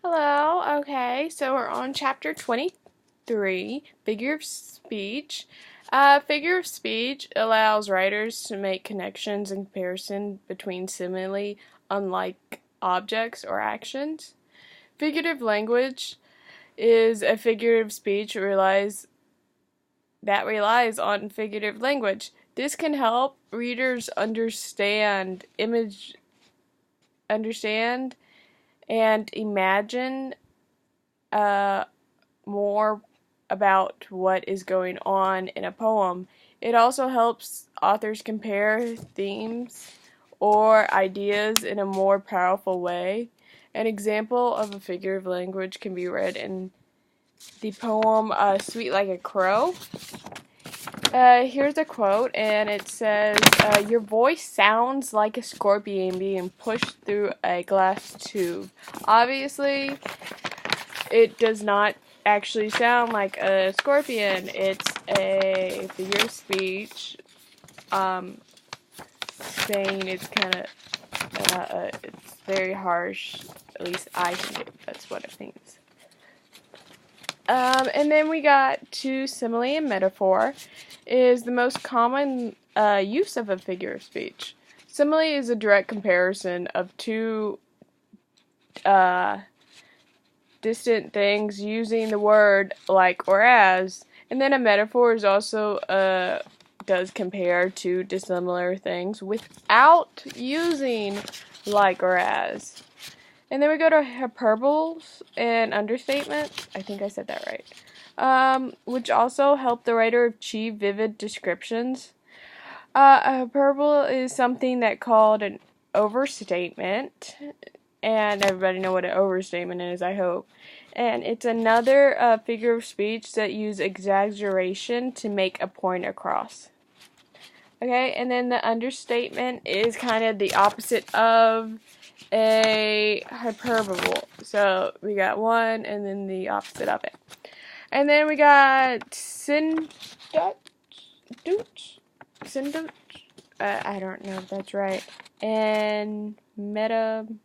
Hello, okay, so we're on chapter 23, Figure of Speech. Figure of speech allows writers to make connections and comparison between seemingly unlike objects or actions. Figurative language is a figure of speech that relies on figurative language. This can help readers understand and imagine uh, more about what is going on in a poem. It also helps authors compare themes or ideas in a more powerful way. An example of a figure of language can be read in the poem Sweet Like a Crow. Here's a quote, and it says, Your voice sounds like a scorpion being pushed through a glass tube. Obviously, it does not actually sound like a scorpion. It's a figure of speech, saying it's kind of, it's very harsh. At least I think that's what it means. And then we got to simile and metaphor is the most common use of a figure of speech. Simile is a direct comparison of two distant things using the word like or as, and then a metaphor is also does compare two dissimilar things without using like or as. And then we go to hyperboles and understatements. I think I said that right. Which also help the writer achieve vivid descriptions. A hyperbole is something that called an overstatement, and everybody know what an overstatement is, I hope. And it's another figure of speech that use exaggeration to make a point across. Okay, and then the understatement is kind of the opposite of a hyperbole. So we got one and then the opposite of it. And then we got syndut, I don't know if that's right. And metronemy?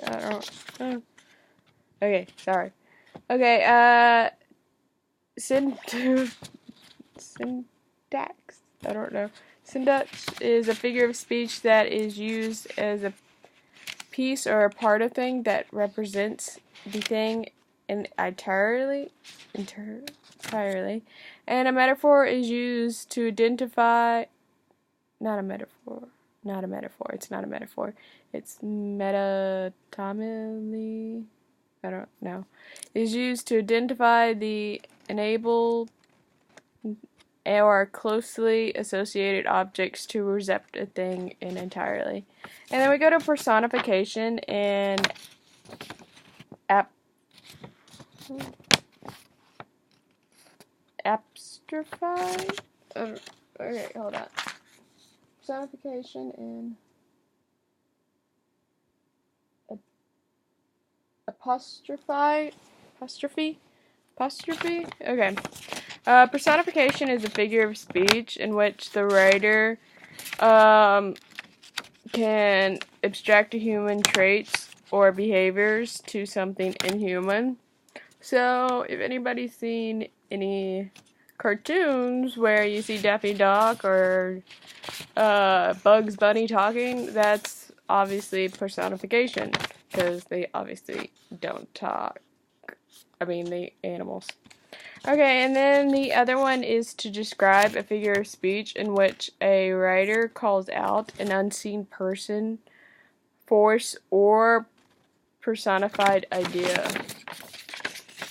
I don't know. Okay, sorry. Okay, syntax. I don't know. Syntax is a figure of speech that is used as a piece or a part of thing that represents the thing entirely. And a metaphor is used to identify. Not a metaphor. It's not a metaphor. It's metatomily. I don't know. Is used to identify the enabled or closely associated objects to represent a thing in entirely. And then we go to personification and apostrophe. Okay, hold on. Personification and apostrophe. Okay. Personification is a figure of speech in which the writer can abstract human traits or behaviors to something inhuman. So, if anybody's seen any cartoons where you see Daffy Duck or Bugs Bunny talking, that's obviously personification, because they obviously don't talk. I mean, the animals. Okay, and then the other one is to describe a figure of speech in which a writer calls out an unseen person, force, or personified idea.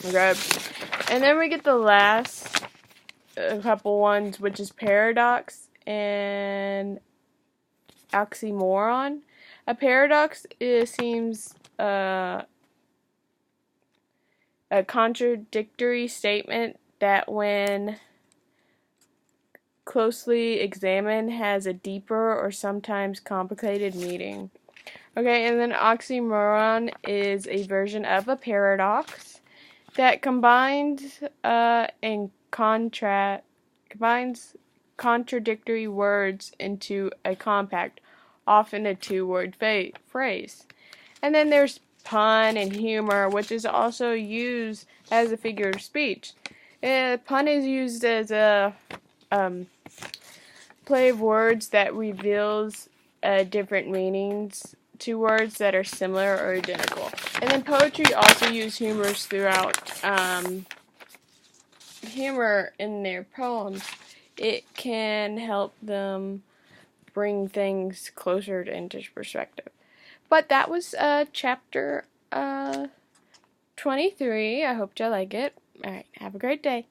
Okay, and then we get the last couple ones, which is paradox and oxymoron. A paradox seems a contradictory statement that, when closely examined, has a deeper or sometimes complicated meaning. Okay, and then oxymoron is a version of a paradox that combines contradictory words into a compact, often a two-word phrase. And then there's pun and humor, which is also used as a figure of speech. Pun is used as a play of words that reveals different meanings to words that are similar or identical. And then poetry also use humor in their poems. It can help them bring things closer into perspective. But that was chapter 23. I hope you like it. Alright, have a great day.